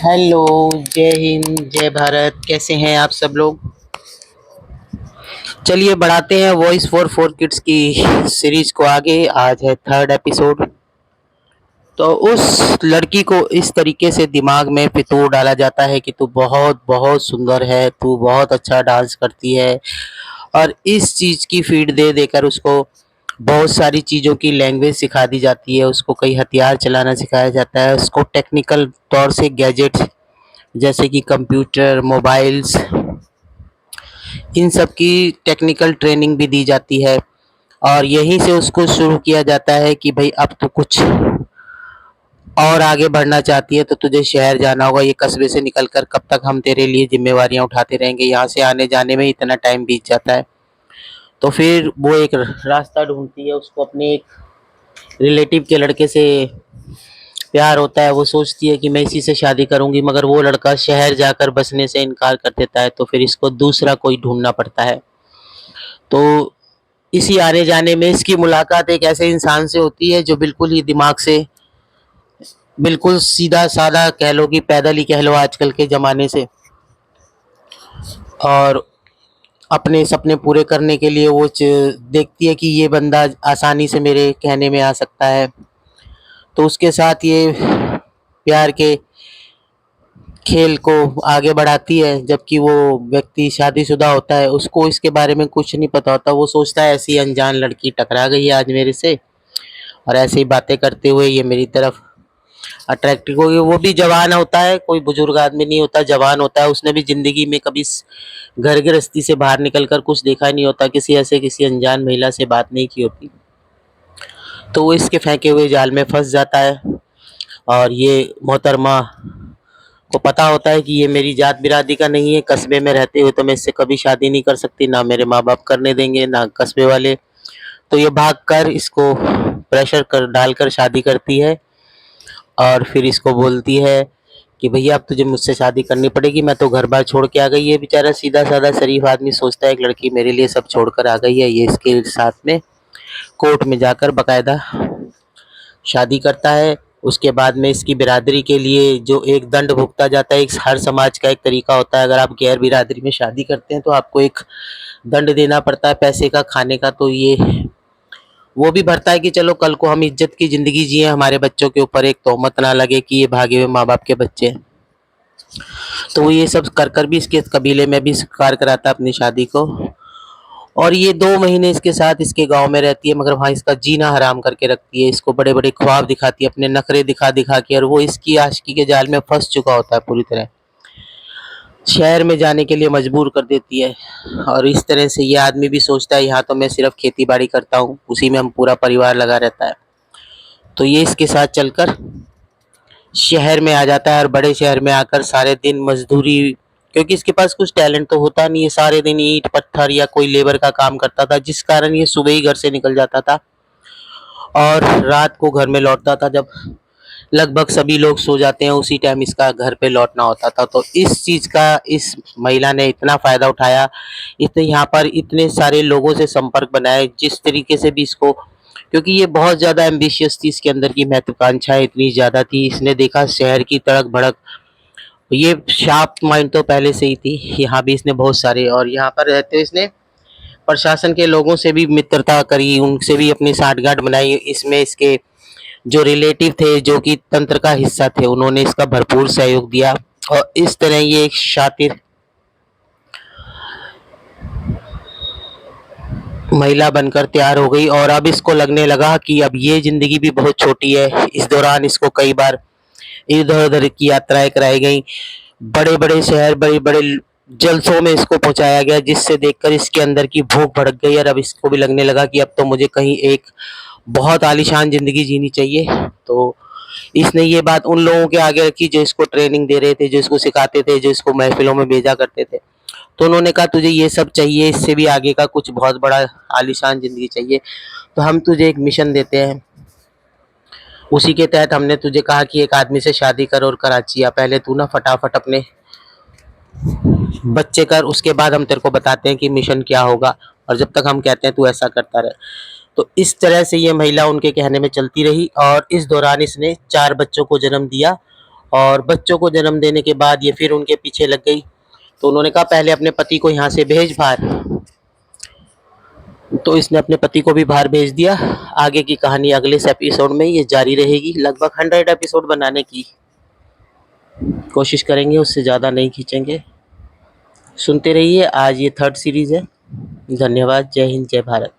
Hello, जय हिंद, जय भारत। कैसे हैं आप सब लोग? चलिए बढ़ाते हैं वॉइस फॉर किड्स की सीरीज को आगे। आज है थर्ड एपिसोड। तो उस लड़की को इस तरीके से दिमाग में फितूर डाला जाता है कि तू बहुत बहुत सुंदर है, तू बहुत अच्छा डांस करती है। और इस चीज़ की फीड दे देकर उसको बहुत सारी चीज़ों की लैंग्वेज सिखा दी जाती है। उसको कई हथियार चलाना सिखाया जाता है। उसको टेक्निकल तौर से गैजेट्स जैसे कि कंप्यूटर, मोबाइल्स, इन सब की टेक्निकल ट्रेनिंग भी दी जाती है। और यहीं से उसको शुरू किया जाता है कि भाई अब तो कुछ और आगे बढ़ना चाहती है तो तुझे शहर जाना होगा। ये कस्बे से निकलकर कब तक हम तेरे लिए जिम्मेवारियां उठाते रहेंगे, यहाँ से आने जाने में इतना टाइम बीत जाता है। तो फिर वो एक रास्ता ढूंढती है। उसको अपने एक रिलेटिव के लड़के से प्यार होता है। वो सोचती है कि मैं इसी से शादी करूंगी, मगर वो लड़का शहर जाकर बसने से इनकार कर देता है। तो फिर इसको दूसरा कोई ढूंढना पड़ता है। तो इसी आने जाने में इसकी मुलाकात एक ऐसे इंसान से होती है जो बिल्कुल ही दिमाग से बिल्कुल सीधा साधा कह लो, कि पैदल ही कह लो आजकल के ज़माने से। और अपने सपने पूरे करने के लिए वो देखती है कि ये बंदा आसानी से मेरे कहने में आ सकता है। तो उसके साथ ये प्यार के खेल को आगे बढ़ाती है। जबकि वो व्यक्ति शादीशुदा होता है, उसको इसके बारे में कुछ नहीं पता होता। वो सोचता है ऐसी अनजान लड़की टकरा गई है आज मेरे से, और ऐसे ही बातें करते हुए ये मेरी तरफ अट्रैक्टिव हो गई। वो भी जवान होता है, कोई बुजुर्ग आदमी नहीं होता, जवान होता है। उसने भी जिंदगी में कभी घर गृहस्थी से बाहर निकलकर कुछ देखा नहीं होता, किसी अनजान महिला से बात नहीं की होती। तो वो इसके फेंके हुए जाल में फंस जाता है। और ये मोहतरमा को पता होता है कि ये मेरी जात बिरादरी का नहीं है। कस्बे में रहते हुए तो मैं इससे कभी शादी नहीं कर सकती, ना मेरे माँ बाप करने देंगे, ना कस्बे वाले। तो ये भाग कर इसको प्रेशर कर डालकर शादी करती है। और फिर इसको बोलती है कि भैया अब तुझे मुझसे शादी करनी पड़ेगी, मैं तो घर बार छोड़ के आ गई। ये बेचारा सीधा साधा शरीफ आदमी सोचता है एक लड़की मेरे लिए सब छोड़ कर आ गई है। ये इसके साथ में कोर्ट में जाकर बकायदा शादी करता है। उसके बाद में इसकी बिरादरी के लिए जो एक दंड भुगता जाता है, एक हर समाज का एक तरीका होता है। अगर आप गैर बिरादरी में शादी करते हैं तो आपको एक दंड देना पड़ता है पैसे का, खाने का। तो ये वो भी भरता है कि चलो कल को हम इज्जत की जिंदगी जिए, हमारे बच्चों के ऊपर एक तोहमत ना लगे कि ये भागे हुए माँ बाप के बच्चे हैं। तो वो ये सब कर कर भी इसके कबीले में भी स्वीकार कराता है अपनी शादी को। और ये 2 महीने इसके साथ इसके गांव में रहती है, मगर वहाँ इसका जीना हराम करके रखती है। इसको बड़े बड़े ख्वाब दिखाती है, अपने नखरे दिखा दिखा के। और वो इसकी आशिकी के जाल में फंस चुका होता है पूरी तरह। शहर में जाने के लिए मजबूर कर देती है। और इस तरह से ये आदमी भी सोचता है यहाँ तो मैं सिर्फ खेती बाड़ी करता हूँ, उसी में हम पूरा परिवार लगा रहता है। तो ये इसके साथ चलकर शहर में आ जाता है। और बड़े शहर में आकर सारे दिन मजदूरी, क्योंकि इसके पास कुछ टैलेंट तो होता नहीं है, सारे दिन ईंट पत्थर या कोई लेबर का काम करता था, जिस कारण ये सुबह ही घर से निकल जाता था और रात को घर में लौटता था जब लगभग सभी लोग सो जाते हैं। उसी टाइम इसका घर पे लौटना होता था। तो इस चीज़ का इस महिला ने इतना फ़ायदा उठाया, इतने यहाँ पर इतने सारे लोगों से संपर्क बनाए, जिस तरीके से भी इसको, क्योंकि ये बहुत ज़्यादा एम्बिशियस थी, इसके अंदर की महत्वाकांक्षाएं इतनी ज़्यादा थी। इसने देखा शहर की तड़क भड़क, ये शार्प माइंड तो पहले से ही थी। यहाँ भी इसने बहुत सारे, और यहाँ पर रहते हुए इसने प्रशासन के लोगों से भी मित्रता करी, उनसे भी अपनी साठगांठ बनाई। इसमें इसके जो रिलेटिव थे, जो कि तंत्र का हिस्सा थे, उन्होंने इसका भरपूर सहयोग दिया। और इस तरह ये एक शातिर महिला बनकर तैयार हो गई। और अब इसको लगने लगा कि अब ये जिंदगी भी बहुत छोटी है। इस दौरान इसको कई बार इधर उधर की यात्राएं कराई गई, बड़े बड़े शहर, बड़े बड़े जलसों में इसको पहुंचाया गया, जिससे देखकर इसके अंदर की भूख भड़क गई। और अब इसको भी लगने लगा कि अब तो मुझे कहीं एक बहुत आलीशान जिंदगी जीनी चाहिए। तो इसने ये बात उन लोगों के आगे रखी जो इसको ट्रेनिंग दे रहे थे, जो इसको सिखाते थे, जो इसको महफिलों में भेजा करते थे। तो उन्होंने कहा तुझे ये सब चाहिए, इससे भी आगे का कुछ बहुत बड़ा आलीशान जिंदगी चाहिए, तो हम तुझे एक मिशन देते हैं। उसी के तहत हमने तुझे कहा कि एक आदमी से शादी कर और कराची आ। पहले तू ना फटाफट अपने बच्चे कर, उसके बाद हम तेरे को बताते हैं कि मिशन क्या होगा। और जब तक हम कहते हैं तू ऐसा करता रहे। तो इस तरह से ये महिला उनके कहने में चलती रही। और इस दौरान इसने 4 बच्चों को जन्म दिया। और बच्चों को जन्म देने के बाद ये फिर उनके पीछे लग गई। तो उन्होंने कहा पहले अपने पति को यहाँ से भेज बाहर। तो इसने अपने पति को भी बाहर भेज दिया। आगे की कहानी अगले एपिसोड में ये जारी रहेगी। लगभग 100 एपिसोड बनाने की कोशिश करेंगे, उससे ज़्यादा नहीं खींचेंगे। सुनते रहिए। आज ये 3rd सीरीज़ है। धन्यवाद। जय हिंद, जय भारत।